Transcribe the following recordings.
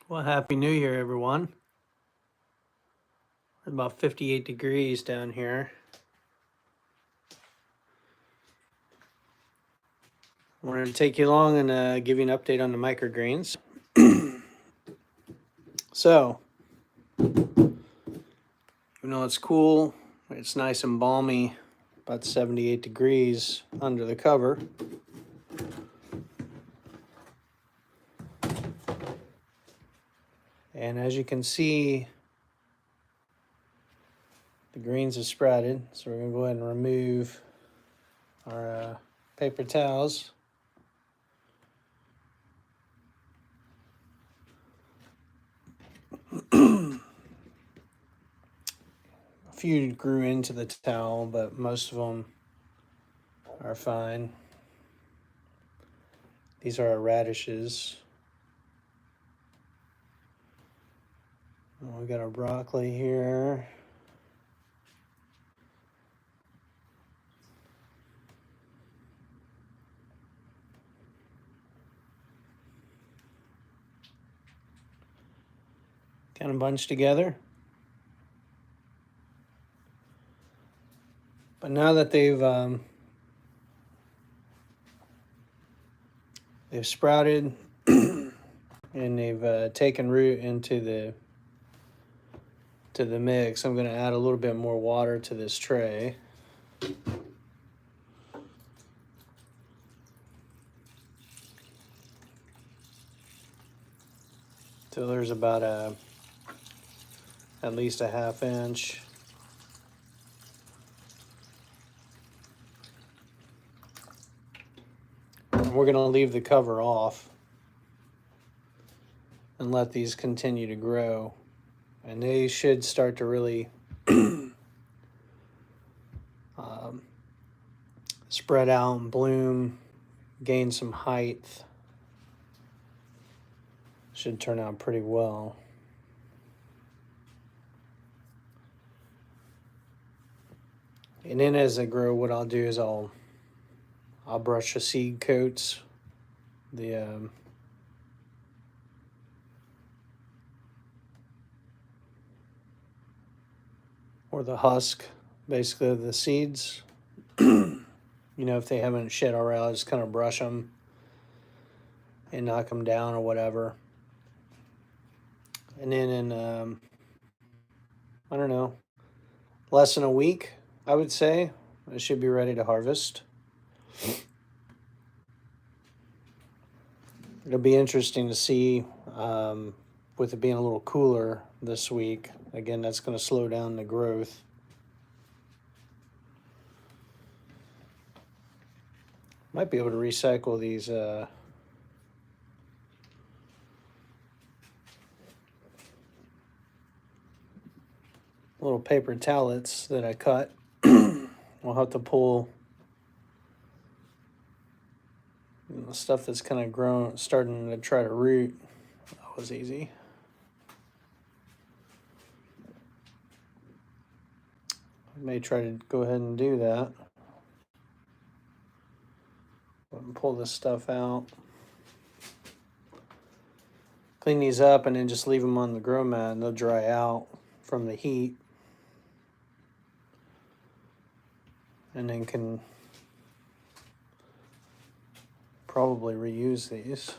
Well, Happy New Year, everyone. It's about 58 degrees down here. I wanted to take you along and give you an update on the microgreens. So, even though it's cool, it's nice and balmy, about 78 degrees under the cover. And as you can see, the greens have sprouted. So we're going to go ahead and remove our paper towels. A few grew into the towel, but most of them are fine. These are our radishes. We got our broccoli here. Kind of bunched together. But now that they've sprouted and they've taken root into the mix, I'm going to add a little bit more water to this tray. So there's about at least a ½ inch. And we're going to leave the cover off and let these continue to grow. And they should start to really spread out and bloom, gain some height. Should turn out pretty well. And then as they grow, what I'll do is I'll brush the seed coats, or the husk, basically of the seeds. If they haven't shed already, I'll just kind of brush them and knock them down or whatever. And then in, I don't know, less than a week, I would say, I should be ready to harvest. It'll be interesting to see, with it being a little cooler this week. Again, that's going to slow down the growth. Might be able to recycle these little paper towelettes that I cut. We'll have to pull the stuff that's kind of grown, starting to try to root. That was easy. I may try to go ahead and do that. And pull this stuff out. Clean these up and then just leave them on the grow mat and they'll dry out from the heat. And then can probably reuse these.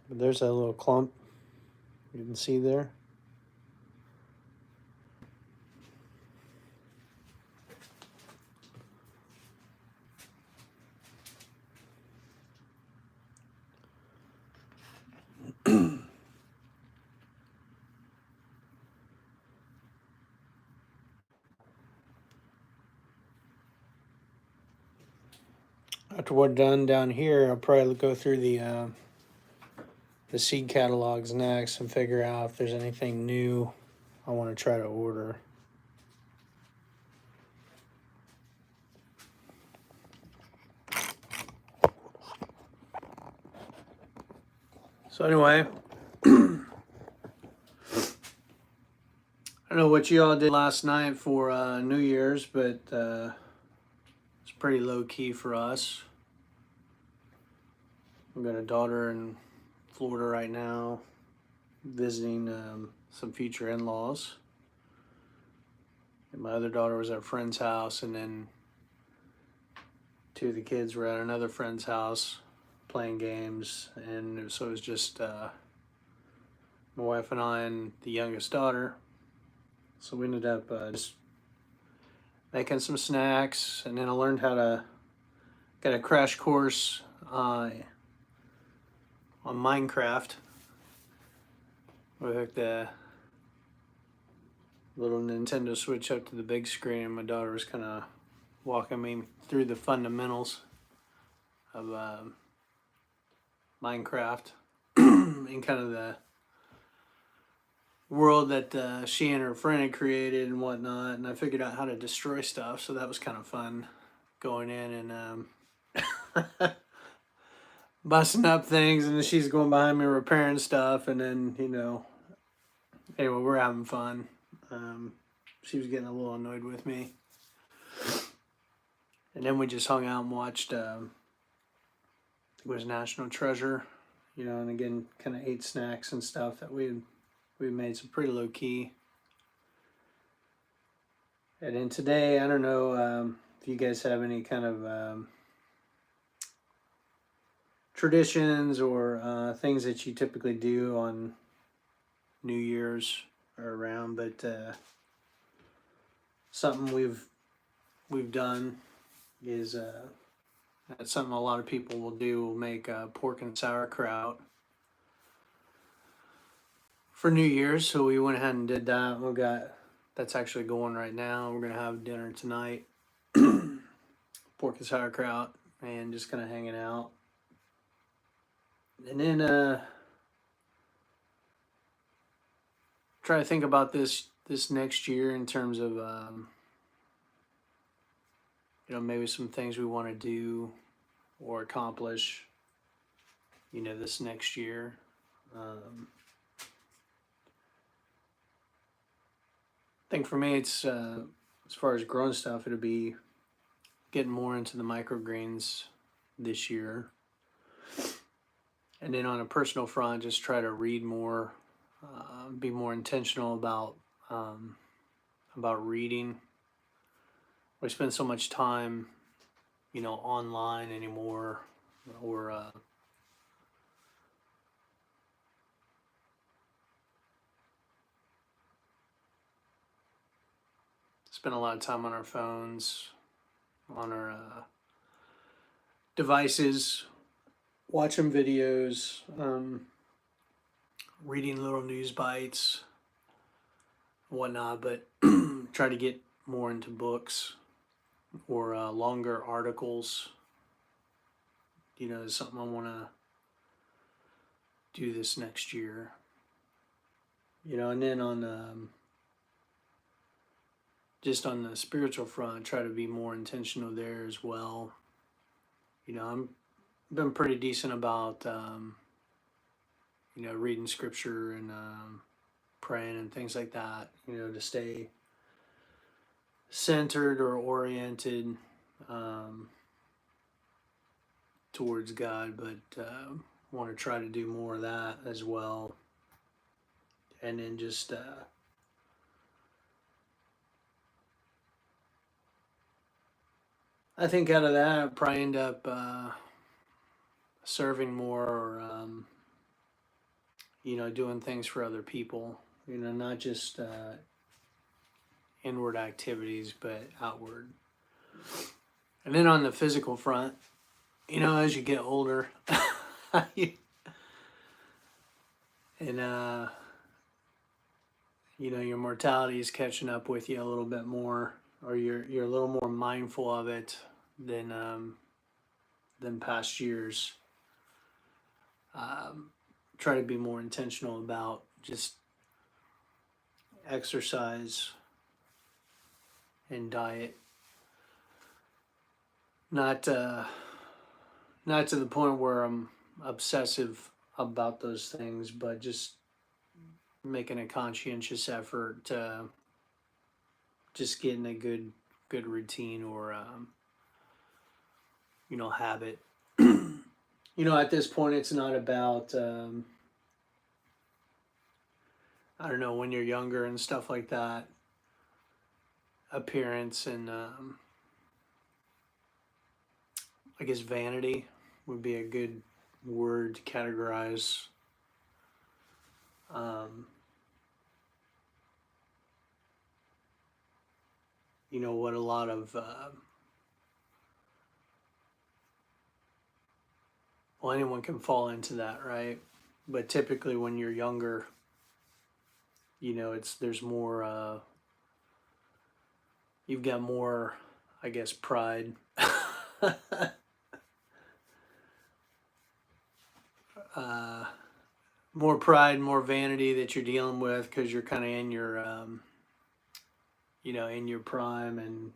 But there's that little clump you can see there. After we're done down here, I'll probably go through the seed catalogs next and figure out if there's anything new I want to try to order. So anyway, I don't know what you all did last night for New Year's, but it's pretty low key for us. I've got a daughter in Florida right now, visiting some future in-laws. And my other daughter was at a friend's house, and then two of the kids were at another friend's house playing games, and so it was just my wife and I and the youngest daughter. So we ended up just making some snacks, and then I learned how to get a crash course on Minecraft. We hooked the little Nintendo Switch up to the big screen, and my daughter was kind of walking me through the fundamentals of Minecraft and kind of the world that she and her friend had created and whatnot. And I figured out how to destroy stuff, so that was kind of fun, going in and busting up things, and then she's going behind me repairing stuff, and then, you know, anyway, we're having fun. She was getting a little annoyed with me. And then we just hung out and watched, it was National Treasure, you know, and again, kind of ate snacks and stuff that we made some pretty low key. And then today, I don't know if you guys have any kind of traditions or things that you typically do on New Year's or around, but something we've done is that's something a lot of people will do. We'll make pork and sauerkraut for New Year's, so we went ahead and did that. That's actually going right now. We're gonna have dinner tonight, pork and sauerkraut, and just kind of hanging out. And then try to think about this next year in terms of you know, maybe some things we want to do or accomplish, you know, this next year. I think for me, it's as far as growing stuff, it'll be getting more into the microgreens this year. And then on a personal front, just try to read more, be more intentional about reading. We spend so much time, you know, online anymore, or spend a lot of time on our phones, on our devices, watching videos, reading little news bites, whatnot, but try to get more into books or longer articles. You know, is something I want to do this next year. You know, and then on just on the spiritual front, try to be more intentional there as well. You know, I'm been pretty decent about you know, reading scripture and praying and things like that. You know, to stay centered or oriented towards God, but want to try to do more of that as well. And then just I think out of that, I'll probably end up serving more, or you know, doing things for other people. You know, not just inward activities, but outward. And then on the physical front, you know, as you get older, and you know, your mortality is catching up with you a little bit more, or you're a little more mindful of it than past years. Try to be more intentional about just exercise and diet. Not to the point where I'm obsessive about those things, but just making a conscientious effort to just getting a good routine, or habit. At this point, it's not about, I don't know, when you're younger and stuff like that, appearance and, I guess vanity would be a good word to categorize, um, what a lot of, well, anyone can fall into that, right? But typically when you're younger, there's more, you've got more, I guess, pride. More pride, more vanity that you're dealing with because you're kind of in your, in your prime and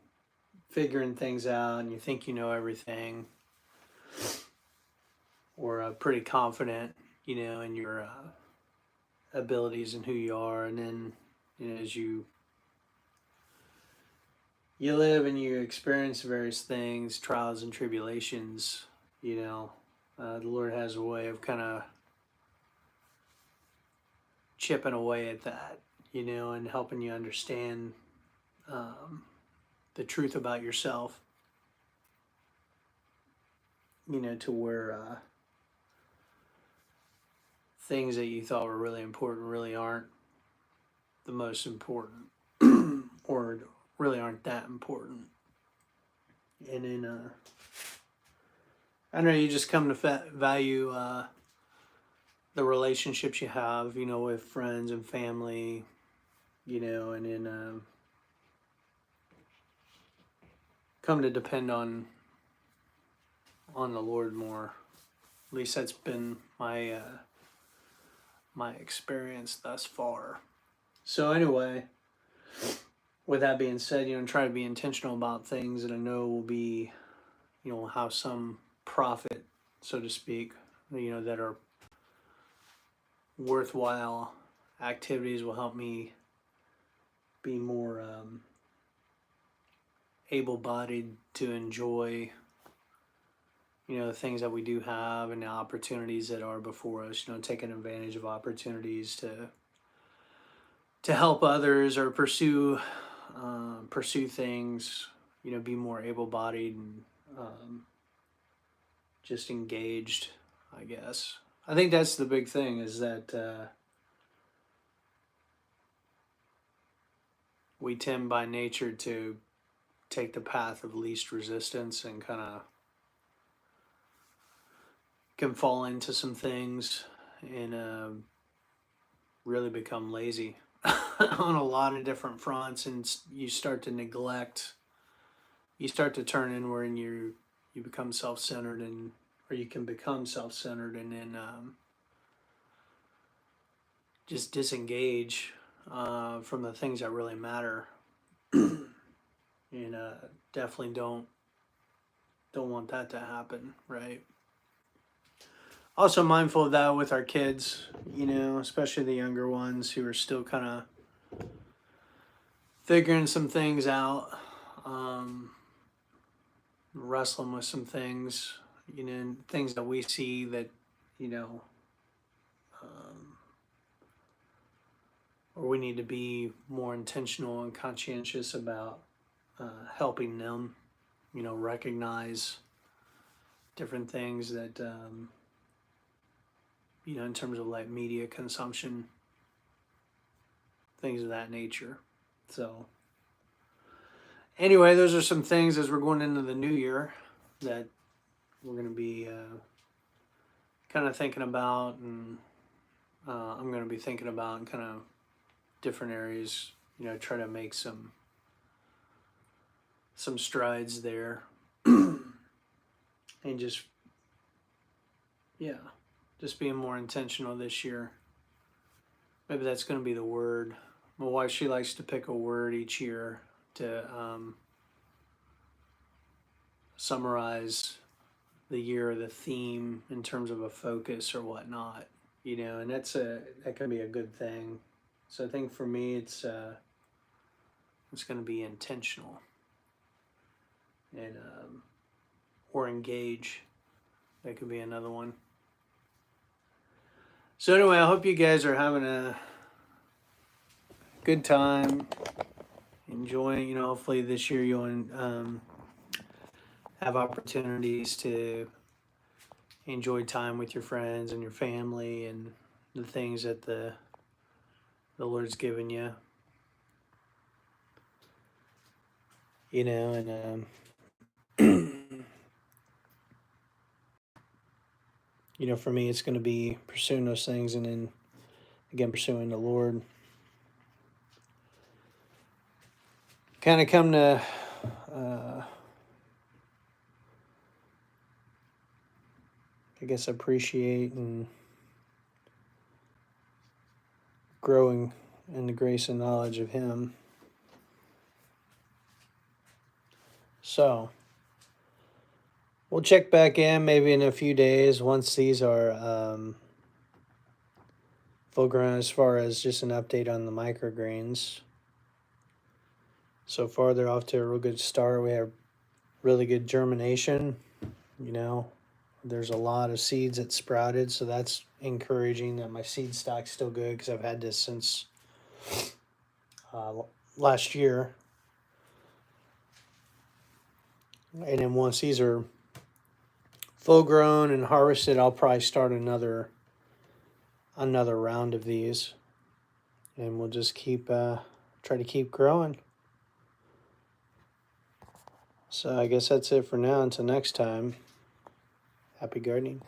figuring things out, and you think you know everything, or pretty confident, in your abilities and who you are, and then, as you live and you experience various things, trials and tribulations, the Lord has a way of kind of chipping away at that, and helping you understand the truth about yourself, to where things that you thought were really important really aren't the most important, or really aren't that important. And then, I don't know, you just come to value the relationships you have, with friends and family, and then come to depend on the Lord more. At least that's been my my experience thus far. So anyway, with that being said, try to be intentional about things that I know will be, have some profit, so to speak, that are worthwhile activities, will help me be more able-bodied to enjoy, the things that we do have and the opportunities that are before us, taking advantage of opportunities to help others or pursue things, be more able-bodied and just engaged, I guess. I think that's the big thing, is that we tend by nature to take the path of least resistance and kind of can fall into some things and really become lazy on a lot of different fronts, and you start to neglect, you start to turn inward, and you become self-centered, or you can become self-centered, and then just disengage from the things that really matter. And definitely don't want that to happen, right? Also mindful of that with our kids, especially the younger ones who are still kind of figuring some things out, wrestling with some things, things that we see that, or we need to be more intentional and conscientious about helping them, recognize different things that, in terms of like media consumption, things of that nature. So anyway, those are some things as we're going into the new year that we're going to be kind of thinking about, and I'm going to be thinking about in kind of different areas, try to make some strides there. And just being more intentional this year. Maybe that's going to be the word. My wife, she likes to pick a word each year to summarize the year, the theme in terms of a focus or whatnot, and that can be a good thing. So I think for me, it's going to be intentional, and or engage. That could be another one. So anyway, I hope you guys are having a good time, enjoying. Hopefully this year you'll have opportunities to enjoy time with your friends and your family and the things that the Lord's given you. And for me, it's going to be pursuing those things, and then again pursuing the Lord. Kind of come to I guess appreciate and growing in the grace and knowledge of Him. So we'll check back in maybe in a few days once these are full grown, as far as just an update on the microgreens. So far they're off to a real good start. We have really good germination. There's a lot of seeds that sprouted, so that's encouraging that my seed stock's still good, because I've had this since last year. And then once these are full grown and harvested, I'll probably start another round of these, and we'll just try to keep growing. So I guess that's it for now. Until next time, happy gardening.